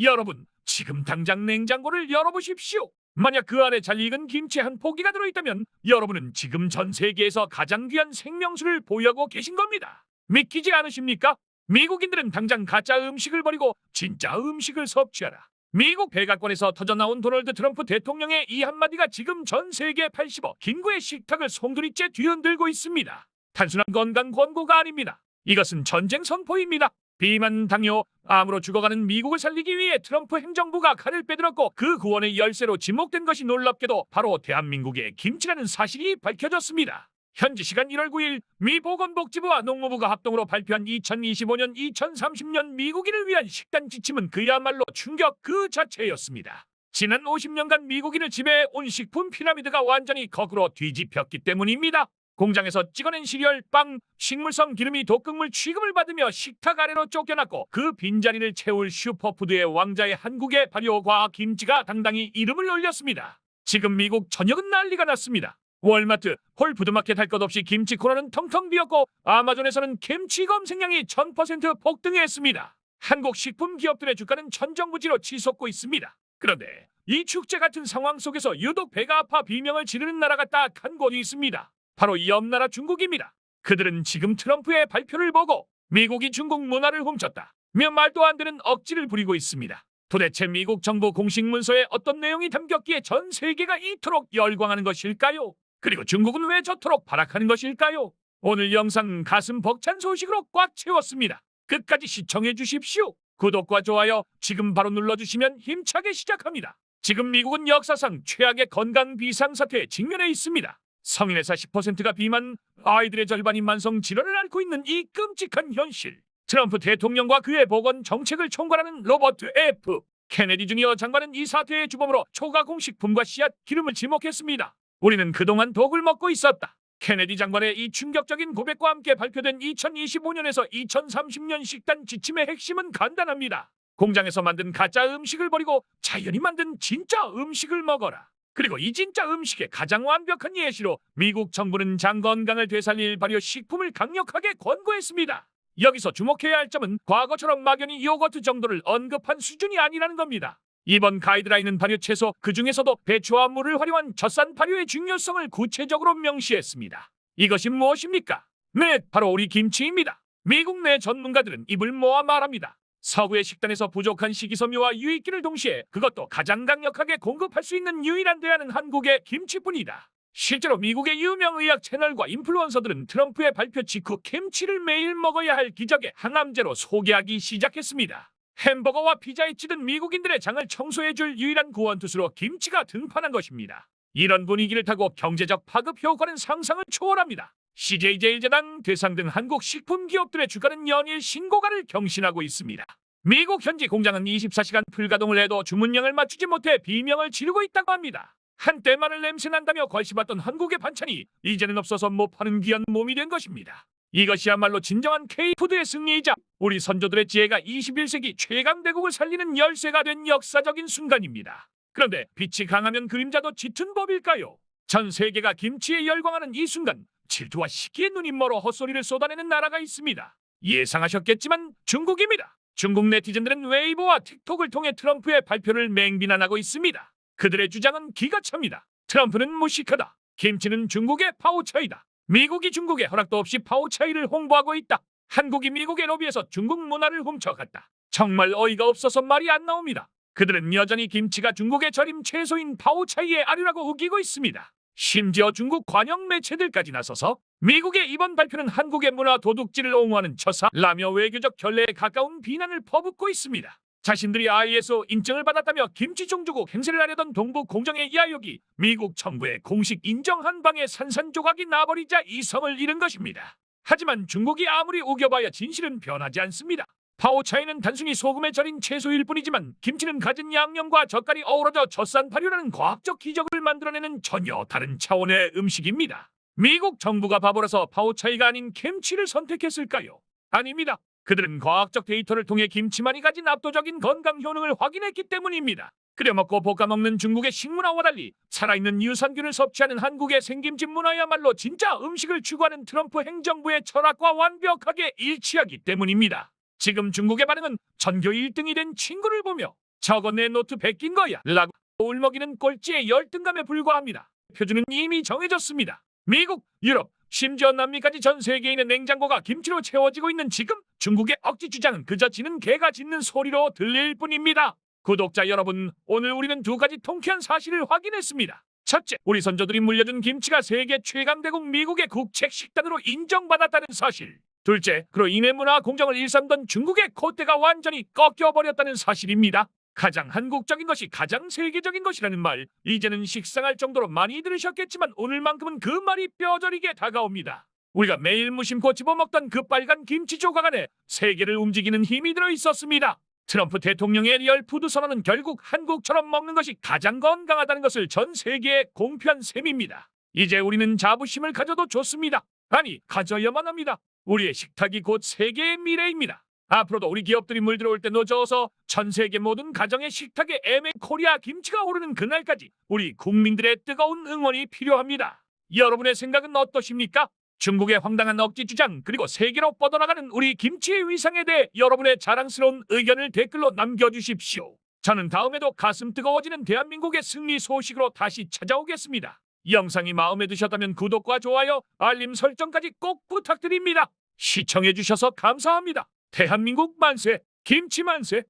여러분, 지금 당장 냉장고를 열어보십시오. 만약 그 안에 잘 익은 김치 한 포기가 들어있다면 여러분은 지금 전 세계에서 가장 귀한 생명수를 보유하고 계신 겁니다. 믿기지 않으십니까? 미국인들은 당장 가짜 음식을 버리고 진짜 음식을 섭취하라. 미국 백악관에서 터져나온 도널드 트럼프 대통령의 이 한마디가 지금 전 세계 80억 인구의 식탁을 송두리째 뒤흔들고 있습니다. 단순한 건강 권고가 아닙니다. 이것은 전쟁 선포입니다. 비만, 당뇨, 암으로 죽어가는 미국을 살리기 위해 트럼프 행정부가 칼을 빼들었고 그 구원의 열쇠로 지목된 것이 놀랍게도 바로 대한민국의 김치라는 사실이 밝혀졌습니다. 현지 시간 1월 9일 미 보건복지부와 농무부가 합동으로 발표한 2025년 2030년 미국인을 위한 식단 지침은 그야말로 충격 그 자체였습니다. 지난 50년간 미국인을 지배해온 식품 피라미드가 완전히 거꾸로 뒤집혔기 때문입니다. 공장에서 찍어낸 시리얼, 빵, 식물성 기름이 독극물 취급을 받으며 식탁 아래로 쫓겨났고 그 빈자리를 채울 슈퍼푸드의 왕자의 한국의 발효과학 김치가 당당히 이름을 올렸습니다. 지금 미국 전역은 난리가 났습니다. 월마트, 홀푸드마켓 할 것 없이 김치 코너는 텅텅 비었고 아마존에서는 김치 검색량이 1000% 폭등했습니다. 한국 식품 기업들의 주가는 천정부지로 치솟고 있습니다. 그런데 이 축제 같은 상황 속에서 유독 배가 아파 비명을 지르는 나라가 딱 한 곳이 있습니다. 바로 이 옆나라 중국입니다. 그들은 지금 트럼프의 발표를 보고 미국이 중국 문화를 훔쳤다 며 말도 안 되는 억지를 부리고 있습니다. 도대체 미국 정부 공식 문서에 어떤 내용이 담겼기에 전 세계가 이토록 열광하는 것일까요? 그리고 중국은 왜 저토록 발악하는 것일까요? 오늘 영상 가슴 벅찬 소식으로 꽉 채웠습니다. 끝까지 시청해 주십시오. 구독과 좋아요 지금 바로 눌러주시면 힘차게 시작합니다. 지금 미국은 역사상 최악의 건강 비상사태에 직면해 있습니다. 성인의 40%가 비만, 아이들의 절반이 만성 질환을 앓고 있는 이 끔찍한 현실. 트럼프 대통령과 그의 보건 정책을 총괄하는 로버트 F. 케네디 주니어 장관은 이 사태의 주범으로 초가공식품과 씨앗, 기름을 지목했습니다. 우리는 그동안 독을 먹고 있었다. 케네디 장관의 이 충격적인 고백과 함께 발표된 2025년에서 2030년 식단 지침의 핵심은 간단합니다. 공장에서 만든 가짜 음식을 버리고 자연이 만든 진짜 음식을 먹어라. 그리고 이 진짜 음식의 가장 완벽한 예시로 미국 정부는 장 건강을 되살릴 발효 식품을 강력하게 권고했습니다. 여기서 주목해야 할 점은 과거처럼 막연히 요거트 정도를 언급한 수준이 아니라는 겁니다. 이번 가이드라인은 발효 채소, 그 중에서도 배추와 물을 활용한 젖산 발효의 중요성을 구체적으로 명시했습니다. 이것이 무엇입니까? 네, 바로 우리 김치입니다. 미국 내 전문가들은 입을 모아 말합니다. 서구의 식단에서 부족한 식이섬유와 유익기를 동시에 그것도 가장 강력하게 공급할 수 있는 유일한 대안은 한국의 김치뿐이다. 실제로 미국의 유명 의학 채널과 인플루언서들은 트럼프의 발표 직후 김치를 매일 먹어야 할 기적의 항암제로 소개하기 시작했습니다. 햄버거와 피자에 찌든 미국인들의 장을 청소해줄 유일한 구원투수로 김치가 등판한 것입니다. 이런 분위기를 타고 경제적 파급 효과는 상상을 초월합니다. CJ제일제당, 대상 등 한국 식품 기업들의 주가는 연일 신고가를 경신하고 있습니다. 미국 현지 공장은 24시간 풀가동을 해도 주문량을 맞추지 못해 비명을 지르고 있다고 합니다. 한때 마늘 냄새 난다며 걸씹었던 한국의 반찬이 이제는 없어서 못 파는 귀한 몸이 된 것입니다. 이것이야말로 진정한 K푸드의 승리이자 우리 선조들의 지혜가 21세기 최강대국을 살리는 열쇠가 된 역사적인 순간입니다. 그런데 빛이 강하면 그림자도 짙은 법일까요? 전 세계가 김치에 열광하는 이 순간 질투와 시기에 눈이 멀어 헛소리를 쏟아내는 나라가 있습니다. 예상하셨겠지만 중국입니다. 중국 네티즌들은 웨이보와 틱톡을 통해 트럼프의 발표를 맹비난하고 있습니다. 그들의 주장은 기가 찹니다. 트럼프는 무식하다. 김치는 중국의 파오차이다. 미국이 중국에 허락도 없이 파오차이를 홍보하고 있다. 한국이 미국의 로비에서 중국 문화를 훔쳐갔다. 정말 어이가 없어서 말이 안 나옵니다. 그들은 여전히 김치가 중국의 절임 채소인 파오차이의 아류라고 우기고 있습니다. 심지어 중국 관영 매체들까지 나서서 미국의 이번 발표는 한국의 문화 도둑질을 옹호하는 처사라며 외교적 결례에 가까운 비난을 퍼붓고 있습니다. 자신들이 ISO 인증을 받았다며 김치 종주국 행세를 하려던 동북 공정의 야욕이 미국 정부의 공식 인정 한 방에 산산조각이 나버리자 이성을 잃은 것입니다. 하지만 중국이 아무리 우겨봐야 진실은 변하지 않습니다. 파오차이는 단순히 소금에 절인 채소일 뿐이지만 김치는 가진 양념과 젓갈이 어우러져 젖산 발효라는 과학적 기적을 만들어내는 전혀 다른 차원의 음식입니다. 미국 정부가 바보라서 파오차이가 아닌 김치를 선택했을까요? 아닙니다. 그들은 과학적 데이터를 통해 김치만이 가진 압도적인 건강 효능을 확인했기 때문입니다. 끓여먹고 볶아먹는 중국의 식문화와 달리 살아있는 유산균을 섭취하는 한국의 생김집 문화야말로 진짜 음식을 추구하는 트럼프 행정부의 철학과 완벽하게 일치하기 때문입니다. 지금 중국의 반응은 전교 1등이 된 친구를 보며 저거 내 노트 베낀 거야 라고 울먹이는 꼴찌의 열등감에 불과합니다. 표준은 이미 정해졌습니다. 미국, 유럽, 심지어 남미까지 전 세계에 있는 냉장고가 김치로 채워지고 있는 지금 중국의 억지 주장은 그저 지는 개가 짖는 소리로 들릴 뿐입니다. 구독자 여러분, 오늘 우리는 두 가지 통쾌한 사실을 확인했습니다. 첫째, 우리 선조들이 물려준 김치가 세계 최강대국 미국의 국책 식단으로 인정받았다는 사실. 둘째, 그로 인해 문화 공정을 일삼던 중국의 콧대가 완전히 꺾여버렸다는 사실입니다. 가장 한국적인 것이 가장 세계적인 것이라는 말, 이제는 식상할 정도로 많이 들으셨겠지만 오늘만큼은 그 말이 뼈저리게 다가옵니다. 우리가 매일 무심코 집어먹던 그 빨간 김치 조각 안에 세계를 움직이는 힘이 들어있었습니다. 트럼프 대통령의 리얼 푸드 선언은 결국 한국처럼 먹는 것이 가장 건강하다는 것을 전 세계에 공표한 셈입니다. 이제 우리는 자부심을 가져도 좋습니다. 아니, 가져야만 합니다. 우리의 식탁이 곧 세계의 미래입니다. 앞으로도 우리 기업들이 물들어올 때 늦어서 전 세계 모든 가정의 식탁에 에메 코리아 김치가 오르는 그날까지 우리 국민들의 뜨거운 응원이 필요합니다. 여러분의 생각은 어떠십니까? 중국의 황당한 억지 주장 그리고 세계로 뻗어나가는 우리 김치의 위상에 대해 여러분의 자랑스러운 의견을 댓글로 남겨주십시오. 저는 다음에도 가슴 뜨거워지는 대한민국의 승리 소식으로 다시 찾아오겠습니다. 영상이 마음에 드셨다면 구독과 좋아요, 알림 설정까지 꼭 부탁드립니다. 시청해주셔서 감사합니다. 대한민국 만세, 김치 만세!